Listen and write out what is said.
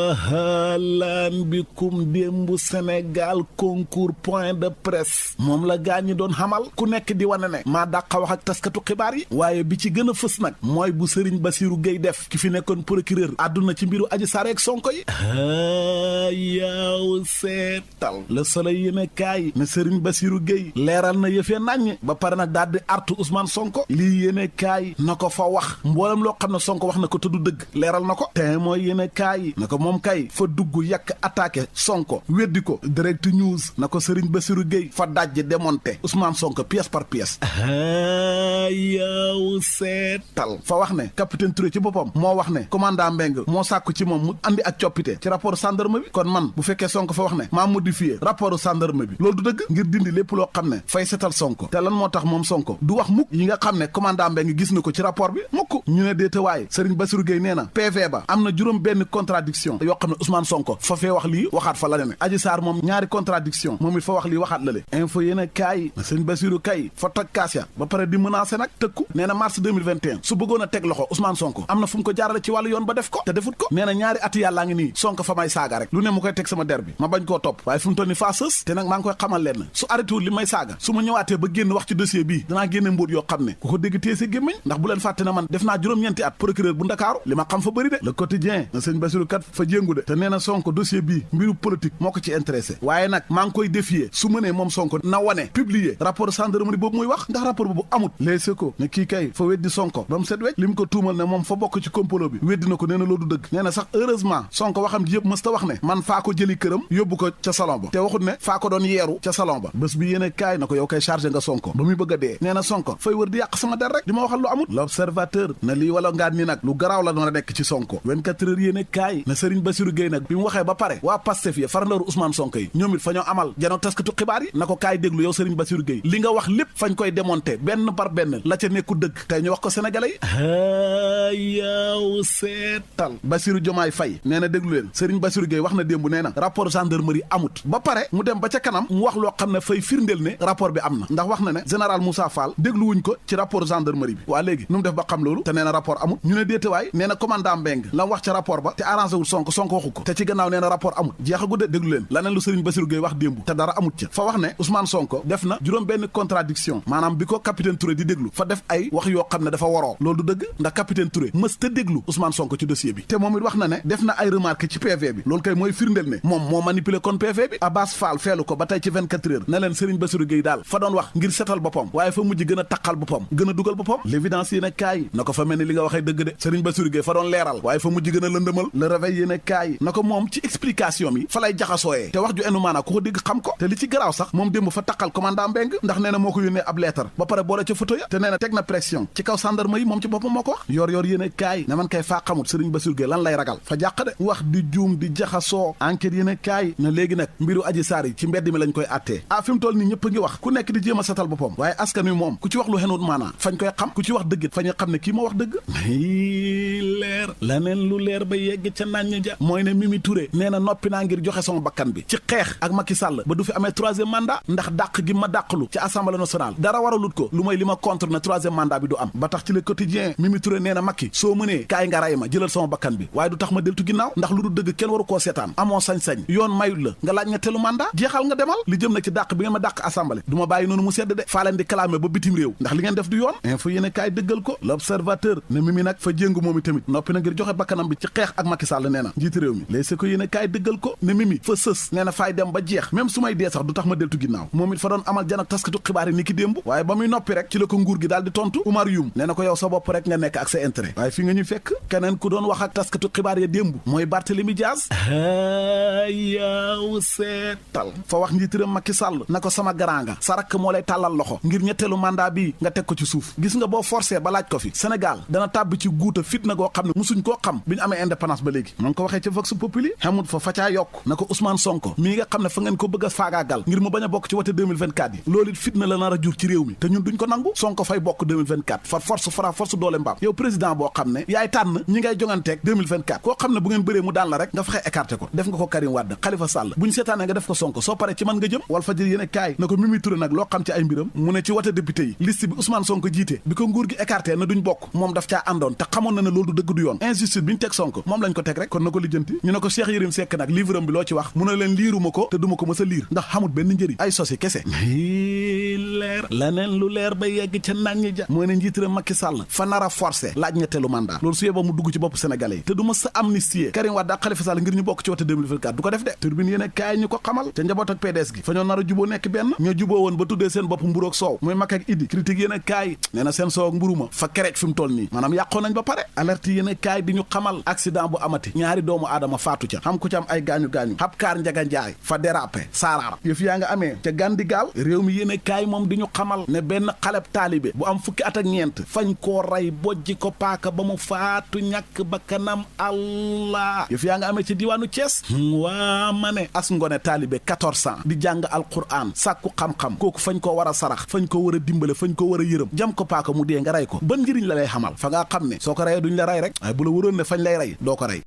wahalaan bikum démbu Sénégal concours point de presse moom la gaa ñi doon xamal ku nekk di wane ne maa dàqa wax ak taskatu xibaar yi waaye bi ci gën a fës nag mooy bu Serigne Bassirou Gueye def ki fi nekkoon procureur àdduna ci mbiru Adji Sarr ak Sonko yi yaaw seetal Le Soleil yéene kaay ne Serigne Bassirou Gueye leeral na yëfee naññ ba pare nag daal di artu Ousmane Sonko lii yéene kaay na ko fa wax mboolem loo xam ne Sonko wax na ko te du dëgg leeral na ko te mooy yéene kaay na ko moom kay fa dugg yàq attaqué Sonko weddi ko Direct News na ko Serigne Bassirou Gueye fa dajj démonté Ousmane Sonko pièce par pièce yaw seetal fa wax ne capitaine Touré ci boppam moo wax ne commandant Mbengue moo sàkku ci moom mu andi ak coppite ci rapport gendarme bi kon man bu fekkee Sonko fa wax ne maa modifié rapport gendarme bi loolu du dëgg ngir dindi lépp loo xam ne fay setal Sonko te lan moo tax moom Sonko du wax mukk yi nga xam ne commandant Mbengue gis na ko ci rapport bi mukk ñu ne déetawaay Serigne Bassirou Gueye nee na PV ba am na juróom benn contradiction yoo xam ne Ousmane Sonko fa fee wax lii waxaat fa la ne Adji Sarr moom ñaari contradiction moom it fa wax lii waxaat la le info yéen kaay na Serigne Bassirou kay fa toj kaas ya ba pare di menacé nag tëkku nee na mars 2021 su bëggoon a teg loxo Ousmane Sonko am na fu mu ko jaarale ci wàllu yoon ba def ko te defut ko nee na ñaari ati yàllaa ngi nii Sonko fa may saaga rek lu ne mu koy teg sama der bi ma bañ koo topp waaye fu mu toll ni faa sës te nag maa ngi koy xamal leen su arrêté wul li may saaga su ma ñëwaatee ba génn wax ci dossier bii danaa génne mbóot yoo xam ne ku ko dégg téye sa gémmiñ ndax bu leen fàtte na man def naa juróom-ñeenti at procureur bu Ndakaaru li ma xam fa bëri de Le Quotidien na sëñ Bassirou kat fa jéngu de te nee na Sonko dossier bii mbiru politique moo ko ci intéressé waaye nag maa ngi koy défier su mënee moom Sonko na wane publier rapport gendarmerie boobu muy wax ndax rapport boobu amut Les Échos ne kii kay fa weddi Sonko ba mu set wecc li mu ko tuumal ne moom fa bokk ci complot bi weddi na ko nee na loolu dëgg nee na sax heureusement Sonko waxam ji yëpp mës ta wax ne man faa ko jëli këram yóbbu ko ca salon ba te waxut ne faa ko doon yeeru ca salon ba bés bi yéene kaay na ko yow kay chargé nga Sonko ba muy bëgg a dee nee na Sonko fay wër di yàq sama der rek di ma waxal lu amut L'Observateur na lii wala ngaat ni nag lu garaaw la doon a nekk ci Sonko 24 heures yéene kaay na Serigne Bassirou Gueye nag bi mu waxee ba pare waa Pastef ya farandooru Ousmane Sonko yi ñoom it fa ñoo amal jano taskatu xibaar yi na ko kaay déglu yow Serigne Bassirou Gueye li nga wax lépp fañ koy démonter benn par benn la ca nekku dëgg tey ñu wax ko sénégalais yi yaw seetal Bassirou Diomaye Faye nee na déglu leen Serigne Bassirou Gueye wax na démb nee na rapport gendarmerie amut ba pare mu dem ba ca kanam mu wax loo xam ne fay firndeel ne rapport bi am na ndax wax na ne général Moussa Fall dégluwuñ ko ci rapport gendarmerie bi waa léegi nu mu def ba xam loolu te nee na rapport amut ñu ne déetewaay nee na commandant Mbengue la wax ca rapport ba te arrangé wul Sonko waxu ko te ci gannaaw nee na rapport amut jeexagu de déglu leen laneen lu Serigne Bassirou Gueye wax démb te dara amut ca fa wax ne Ousmane Sonko def na juróom benn contradiction maanaam bi ko capitaine Touré di déglu fa def ay wax yoo xam ne dafa waroo loolu du dëgg ndax capitaine Touré mës ta déglu Ousmane Sonko ci dossier bi te moom it wax na ne def na ay remarque ci PV bi loolu kay mooy firndeel ne moom moo manipulé kon PV bi Abbas Fall feelu ko ba tey ci 24 heures ne leen Serigne Bassirou Gueye daal fa doon wax ngir setal boppam waaye fa mujj gën a taqal boppam gën a dugal boppam L'évidence yéen a kaay na ko fa mel ni li nga waxee dëgg de Serigne Bassirou Gueye fa doon leeral waaye fa mujj gën a lëndëmal Le Réveil yéen a kaay na ko moom ci explication bi fa lay jaxasooyee te wax ju enu maanaa ku ko dégg xam ko te li ci garaaw sax moom démb fa taqal commandant Mbengue ndax nee na moo ko yónnee ab lettre ba pare boole ca photo ya te nee na teg na pression ci kaw gendarme yi moom ci boppam moo ko wax yor yéen a kaay na man kay faa xamut Serigne Bassirou Gueye lan lay ragal fa jàq de wax di juum di jaxasoo enquête yéen a kaay na léegi nag mbiru Adji Sarr yi ci mbedd mi lañ koy attee fi mu toll nii ñëpp a ngi wax ku nekk di jéem a setal boppam waaye askan wi moom ku ci wax lu xenut maanaa fañ koy xam ku ci wax dëggit fañu xam ne kii moo wax dëgg leer laneen lu leer ba yegg ca nañ ja mooy ne Mimi Touré nee na noppi naa ngir joxe sama bakkan bi ci xeex ak Macky Sall ba du fi amee troisième mandat ndax dàq gi ma dàqlu ci assemblée nationale dara waralut ko lu mooy li ma contre na troisième mandat bi du am ba tax ci Le Quotidien Mimi Touré nee na Macky soo mënee kaay nga ray ma jëlal sama bakkan bi waaye du tax ma deltu ginnaaw ndax lu du dëgg kenn waru koo seetaan amoo sañ-sañ yoon mayut la nga laaj ñetteelu mandat jeexal nga demal li jëm nag ci dàq bi ngeen ma dàq assemblée du ma bàyyi noonu mu sedd de faa leen di clamé ba bitim réew ndax li ngeen def du yoon info yéene kaay dëggal ko L'Observateur ne Mimi nag fa jéngu moom i tamit noppi na ngir joxe bakkanam bi ci xeex ak Macky Sall nee na njiiti réew mi léeg ko yéene kaay dëggal ko ne Mimi fa sës nee na faay dem ba jeex même su may dee sax du tax ma deltu ginnaaw moom it fa doon amal jan ak taskatu xibaar yi ni ki démb waaye ba muy noppi rek ci la ko nguur gi daal di tontu Oumar Youm nee na ko yow sa bopp rek nga nekk ak sa intérêt waaye fi nga ñu fekk keneen ku doon wax ak taskatu xibaar ya démb mooy Barthélémy Dias yaw seetal fa wax njiitiram Macky Sall na ko sama garanga sa rakk moo lay tàllal loxo ngir ñetteelu mandat bi nga teg ko ci suuf gis nga boo forcé ba laaj ko fi Sénégal dana tàbbi ci guuta fitna goo xam ne musuñ koo xam bi ñu amee indépendance ba léegi ma ngi ko waxee ca Vox Populi xamut fa caa yokk na ko Ousmane Sonko mii nga xam ne fa ngeen ko bëgg a faagaagal ngir mu bañ a bokk ci wote 2024 yi loolu it fitna la nar a jur ci réew mi te ñun duñ ko nangu Sonko fay bokk 2024 far force doole mbaam yow président boo xam ne yaay tànn ñi ngay jonganteeg 2024 koo xam ne bu ngeen bëree mu daan la rek nga fexe écarté ko def nga ko Karim Wade Khalifa Sall buñ seetaanee nga def ko Sonko soo paree ci man nga jëm Walfadjri yéene kaay na ko Mimi Touré nag loo xam ci ay mbiram mu ne ci wote député yi liste bi Ousmane Sonko jiite bi ko nguur gi écarté na duñ bokk moom daf caa àndoon te xamoon na ne loolu du dëgg du yoon injustice bi ñu teg Sonko moom lañ ko teg rek kon na ko lijjanti ñu ne ko ko Cheikh Yérim Seck nag livre am bi loo ci wax mu ne leen liiruma ko te duma ko mës a liir ndax xamul benn njëriñ ay sosi kese leer laneen lu leer ba yegg ca nañ ja mooy ne njiitëram Macky Sall fa nar a forcé laaj ñetteelu mandat loolu su yeboo mu dugg ci bopp sénégalais yi te du ma sa amnistie Karim Wade ak Khalifa Sall ngir ñu bokk ci wote 2024 du ko def de turbine yéen a kaay ñu ko xamal ca njaboot ak PDS gi fa ñoo nar a juboo nekk benn ñoo juboo woon ba tuddee seen bopp mburu ak soow muy Macky ak Idi critique yéen a kaay nee na seen soow ak mburu ma fa kereej fi mu toll nii maanaam yàqoo nañ ba pare alerte yéen a kaay di ñu xamal accident bu amati ñaari doomu aadama faatu ca xam ku ci am ay gaañu-gaañu xab kaar njaga njaay fa dérapé saaraar yëf yaa nga amee ca Gandigaal réew mi yéen a kaay moom di ñu xamal ne benn xaleb taalibe bu am fukki at ak ñeent fañ koo rey bojji ko paaka ba mu faatu ñàkk ba kanam allah yëf yaa nga amee ci diwaanu Thiès waa ma ne as ngone taalibe 14 ans di jàng alquran sàkku xam-xam kooku fañ ko war a sarax fañ ko war a dimbale fañ ko war a yërëm jam ko paaka mu dee nga rey ko ban njëriñ la lay xamal fa ngaa xam ne soo ko reyee duñ la rey rek waaye bu la wëroon ne fañ lay rey doo ko rey